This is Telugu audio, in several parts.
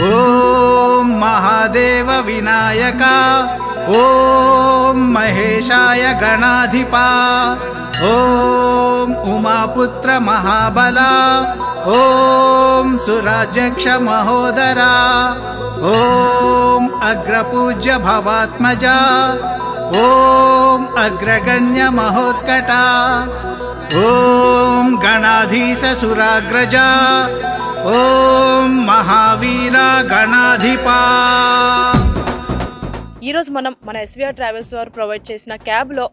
ఓం మహాదేవ వినాయక, ఓం మహేశాయ గణాధిపా, ఓం ఉమాపుత్ర మహాబల, ఓం సురాధ్యక్ష మహోదరా, ఓం అగ్రపూజ్య భవాత్మజ, ఓం అగ్రగణ్య మహోత్కట, ఓం గణాధీశ సురాగ్రజ, ఓం మహావీర గణాధిపా. ఈరోజు మనం మన ఎస్విఆర్ ట్రావెల్స్ వారు ప్రొవైడ్ చేసిన క్యాబ్లో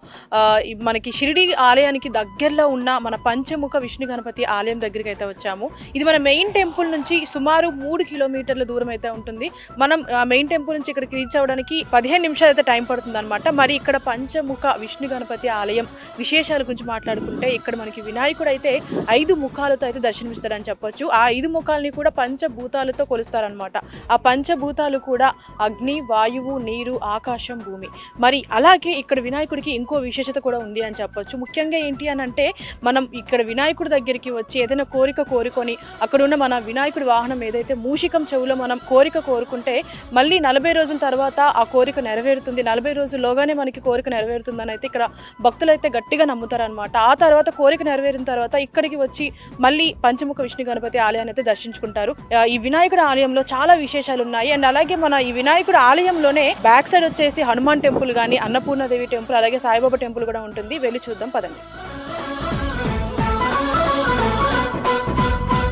మనకి షిరిడి ఆలయానికి దగ్గరలో ఉన్న మన పంచముఖ విష్ణు గణపతి ఆలయం దగ్గరికి అయితే వచ్చాము. ఇది మన మెయిన్ టెంపుల్ నుంచి సుమారు 3 కిలోమీటర్ల దూరం అయితే ఉంటుంది. మనం మెయిన్ టెంపుల్ నుంచి ఇక్కడికి రీచ్ అవ్వడానికి 15 నిమిషాలు అయితే టైం పడుతుంది అనమాట. మరి ఇక్కడ పంచముఖ విష్ణు గణపతి ఆలయం విశేషాల గురించి మాట్లాడుకుంటే, ఇక్కడ మనకి వినాయకుడు అయితే 5 ముఖాలతో అయితే దర్శనమిస్తాడని చెప్పొచ్చు. ఆ 5 ముఖాలని కూడా పంచభూతాలతో కొలుస్తారనమాట. ఆ పంచభూతాలు కూడా అగ్ని, వాయువు, నీరు, ఆకాశం, భూమి. మరి అలాగే ఇక్కడ వినాయకుడికి ఇంకో విశేషత కూడా ఉంది అని చెప్పొచ్చు. ముఖ్యంగా ఏంటి అని అంటే, మనం ఇక్కడ వినాయకుడి దగ్గరికి వచ్చి ఏదైనా కోరిక కోరుకొని అక్కడ ఉన్న మన వినాయకుడి వాహనం ఏదైతే మూషికం చెవులో మనం కోరిక కోరుకుంటే మళ్ళీ 40 రోజుల తర్వాత ఆ కోరిక నెరవేరుతుంది, 40 రోజుల్లోగానే మనకి కోరిక నెరవేరుతుందని అయితే ఇక్కడ భక్తులు అయితే గట్టిగా నమ్ముతారనమాట. ఆ తర్వాత కోరిక నెరవేరిన తర్వాత ఇక్కడికి వచ్చి మళ్ళీ పంచముఖ విష్ణు గణపతి ఆలయాన్ని అయితే దర్శించుకుంటారు. ఈ వినాయకుడి ఆలయంలో చాలా విశేషాలు ఉన్నాయి. అండ్ అలాగే మన ఈ వినాయకుడి ఆలయంలోనే బ్యాక్ సైడ్ వచ్చేసి హనుమాన్ టెంపుల్ కానీ, అన్నపూర్ణదేవి టెంపుల్, అలాగే సాయిబాబా టెంపుల్ కూడా ఉంటుంది. వెళ్ళి చూద్దాం పదండి.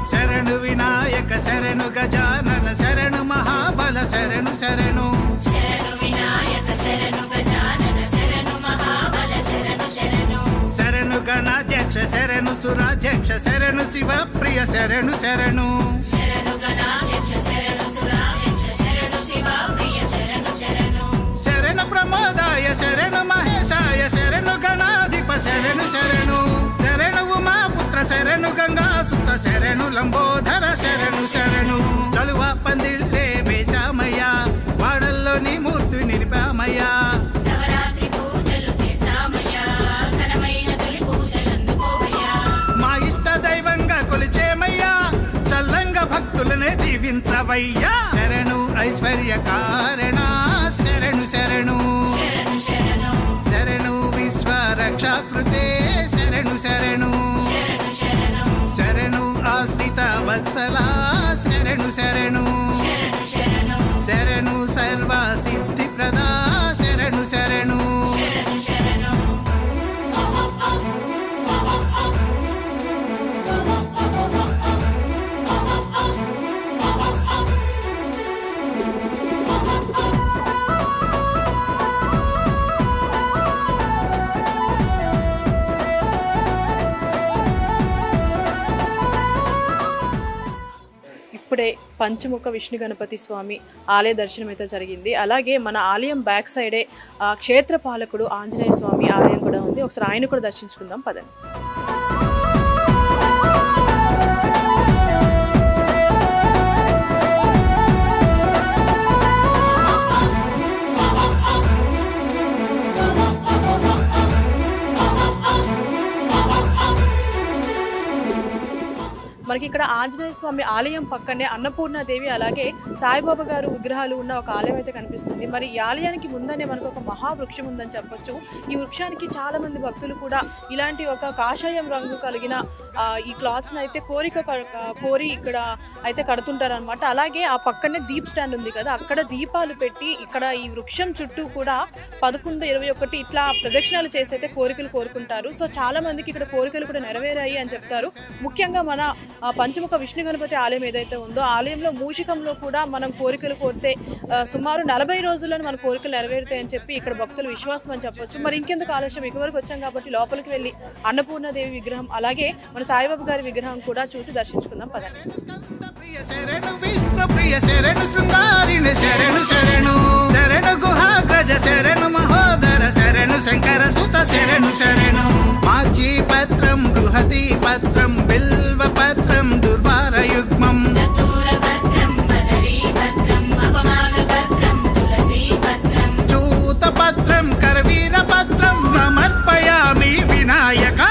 శరణు వినాయక శరణు గజానన శరణు మహాబల శరణు శరణు, శరణు వినాయక శరణు గజానన శరణు మహాబల శరణు శరణు, శరణు గణాధ్యక్ష శరణు సురాధ్యక్ష శరణు శివ ప్రియ శరణు శరణు, శరణు గణాధ్యక్ష శరణు సురాధ్యక్ష శరణు శివ ప్రియ శరణు శరణు, శరణు ప్రమోదాయ శరణు మహేశాయ శరణు గణాధిప శరణు శరణు, శరణు ఉమాపుత్ర శరణు గంగాసుత శరణు లంబోదర శరణు శరణు, చలువ పందిళ్ళే వేశామయ్యా, వాడల్లోని మూర్తి నిలిపామయ్యా, నవరాత్రి పూజలు చేస్తామయ్యా, ఘనమైన తొలి పూజలు అందుకోవయ్యా, మా ఇష్ట దైవంగా కొలిచేమయ్యా, చల్లంగా భక్తులనే దీవించవయ్యా, శరణు ఐశ్వర్య కారణ శరణు శరణు, శరణు శరణు, శరణు విశ్వరక్షాకృతే శరణు శరణు, శరణు శరణు, శరణు ఆశ్రిత వత్సల శరణు శరణు, శరణు శరణు, శరణు సర్వ సిద్ధి ప్రదా శరణు శరణు, శరణు శరణు. ఇప్పుడే పంచముఖ విష్ణు గణపతి స్వామి ఆలయ దర్శనం అయితే జరిగింది. అలాగే మన ఆలయం బ్యాక్ సైడే క్షేత్రపాలకుడు ఆంజనేయ స్వామి ఆలయం కూడా ఉంది. ఒకసారి ఆయన కూడా దర్శించుకుందాం పదండి. మనకి ఇక్కడ ఆంజనేయ స్వామి ఆలయం పక్కనే అన్నపూర్ణదేవి అలాగే సాయిబాబా గారు విగ్రహాలు ఉన్న ఒక ఆలయం అయితే కనిపిస్తుంది. మరి ఈ ఆలయానికి ముందనే మనకు ఒక మహావృక్షం ఉందని చెప్పొచ్చు. ఈ వృక్షానికి చాలా మంది భక్తులు కూడా ఇలాంటి ఒక కాషాయం రంగు కలిగిన ఈ క్లాత్స్ని అయితే కోరి ఇక్కడ అయితే కడుతుంటారు అనమాట. అలాగే ఆ పక్కనే దీప్ స్టాండ్ ఉంది కదా, అక్కడ దీపాలు పెట్టి ఇక్కడ ఈ వృక్షం చుట్టూ కూడా 11, 21 ఇట్లా ప్రదక్షిణాలు చేసి అయితే కోరికలు కోరుకుంటారు. సో చాలా మందికి ఇక్కడ కోరికలు కూడా నెరవేరాయి అని చెప్తారు. ముఖ్యంగా మన పంచముఖ విష్ణు గణపతి ఆలయం ఏదైతే ఉందో ఆలయంలో మూషికంలో కూడా మనం కోరికలు కోరితే సుమారు 40 రోజుల్లోనే మన కోరికలు నెరవేరుతాయని చెప్పి ఇక్కడ భక్తుల విశ్వాసం అని చెప్పొచ్చు. మరి ఇంకెందుకు ఆలస్యం, ఇక్కడికి వచ్చాం కాబట్టి లోపలికి వెళ్ళి అన్నపూర్ణదేవి విగ్రహం అలాగే మన సాయిబాబా గారి విగ్రహం కూడా చూసి దర్శించుకుందాం పదండి. శరణు విష్ణు ప్రియ శరణు శృంగారిణి శరణు శరణు, శరణు గుహాగ్రజ శరణు మహోదర శరణు శంకర సుత శరణు శరణు, మాచి పత్రం బృహతి పత్రం బిల్వ పత్రం దుర్వార యుగ్మం, దత్తూర పత్రం బదరీ పత్రం అపమాగ పత్రం తులసీ పత్రం, చూత పత్రం కరవీర పత్రం సమర్పయామి వినాయక,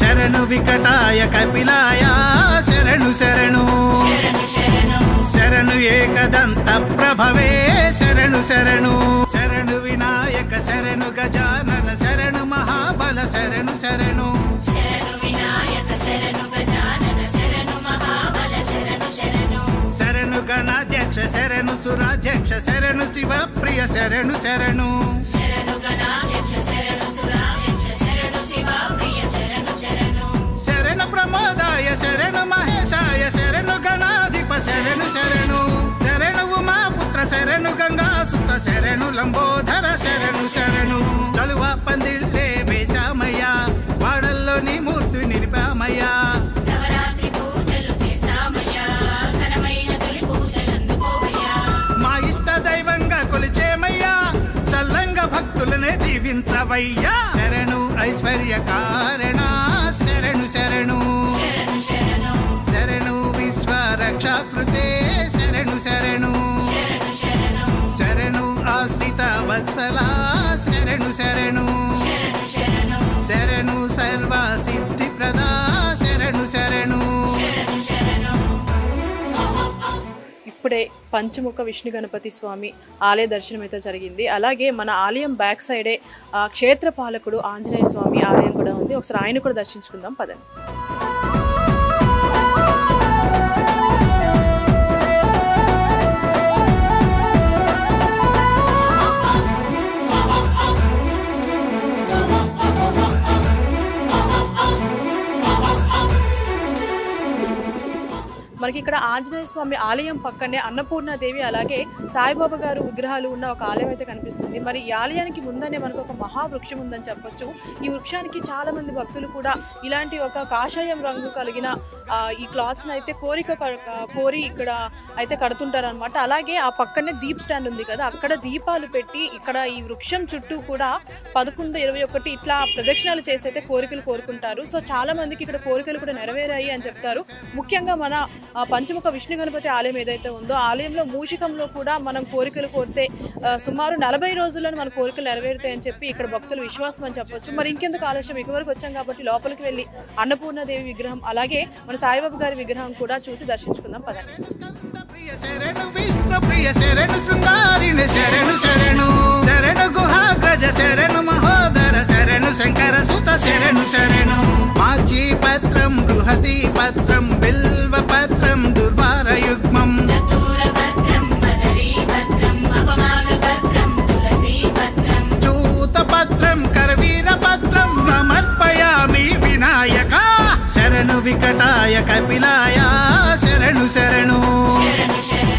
శరణు శరణు వికటాయ కపిలాయ శరణు శరణు శరణు ఏకదంత ప్రభవే శరణు శరణు శరణు వినాయక శరణు గజానన శరణు మహాబల శరణు శరణు శరణు వినాయక శరణు గజానన శరణు మహాబల శరణు శరణు శరణు గణాధ్యక్ష శరణు సురాధ్యక్ష శరణు శివ ప్రియ శరణు శరణు శరణు గణాధ్యక్ష శరణు సురాధ్యక్ష శరణు శివ ప్రియ శరణు శరణు శరణు ప్రమోదాయ శరణు మహేశాయ శరణు గణాధిప శరణు శరణు శరణు ఉమాపుత్ర శరణు గంగాసుత శరణు లంబోధర శరణు శరణు చలువ పందిళ్ళే వేశామయ్యా వాడల్లో నీ మూర్తి నిలిపామయ్యా నవరాత్రి పూజలు చేస్తామయ్యా ఘనమైన తొలి పూజలు అందుకోవయ్యా మా ఇష్ట దైవంగా కొలిచేమయ్యా చల్లంగా భక్తులనే దీవించవయ్యా శరణు ఐశ్వర్య కారణ శరణు శరణు శరణు శరణు శరణు విశ్వరక్షాకృతే శరణు శరణు శరణు శరణు శరణు ఆశ్రిత వత్సల శరణు శరణు శరణు శరణు శరణు సర్వ సిద్ధి ప్రదా శరణు శరణు శరణు శరణు ఇప్పుడే పంచముఖ విష్ణు గణపతి స్వామి ఆలయ దర్శనం అయితే జరిగింది. అలాగే మన ఆలయం బ్యాక్ సైడే క్షేత్రపాలకుడు ఆంజనేయ స్వామి ఆలయం కూడా ఉంది. ఒకసారి ఆయన కూడా దర్శించుకుందాం పదండి. మనకి ఇక్కడ ఆంజనేయ స్వామి ఆలయం పక్కనే అన్నపూర్ణాదేవి అలాగే సాయిబాబా గారు విగ్రహాలు ఉన్న ఒక ఆలయం అయితే కనిపిస్తుంది. మరి ఈ ఆలయానికి ముందనే మనకు ఒక మహావృక్షం ఉందని చెప్పొచ్చు. ఈ వృక్షానికి చాలా మంది భక్తులు కూడా ఇలాంటి ఒక కాషాయం రంగు కలిగిన ఈ క్లాత్స్ అయితే కోరి ఇక్కడ అయితే కడుతుంటారు అనమాట. అలాగే ఆ పక్కనే దీప్ స్టాండ్ ఉంది కదా, అక్కడ దీపాలు పెట్టి ఇక్కడ ఈ వృక్షం చుట్టూ కూడా 11, 21 ఇట్లా ప్రదక్షిణాలు చేసి అయితే కోరికలు కోరుకుంటారు. సో చాలా మందికి ఇక్కడ కోరికలు కూడా నెరవేరాయి అని చెప్తారు. ముఖ్యంగా మన పంచముఖ విష్ణు గణపతి ఆలయం ఏదైతే ఉందో ఆలయంలో మూషికంలో కూడా మనం కోరికలు కోరితే సుమారు 40 రోజుల్లోనే మన కోరికలు నెరవేరుతాయని చెప్పి ఇక్కడ భక్తుల విశ్వాసం అని చెప్పొచ్చు. మరి ఇంకెందుకు ఆలస్యం, ఇక్కడికి వచ్చాం కాబట్టి లోపలికి వెళ్ళి అన్నపూర్ణాదేవి విగ్రహం అలాగే మన సాయిబాబా గారి విగ్రహం కూడా చూసి దర్శించుకుందాం పదండి. శరణు విష్ణు ప్రియ శరణు శృంగారిణి శరణు శరణు శరణు గుహాగ్రజ శరణు మహోదర శరణు శంకర సుత శరణు శరణు మాచి పత్రం బృహతి పత్రం బిల్వ పత్రం దుర్వార యుగ్మం దత్తూర పత్రం బదరీ పత్రం అపమార్గ పత్రం తులసీ పత్రం చూత పత్రం కరవీర పత్రం సమర్పయామి వినాయక శరణు వికటాయ కపిలాయ శరణు శరణు శరణు శరణు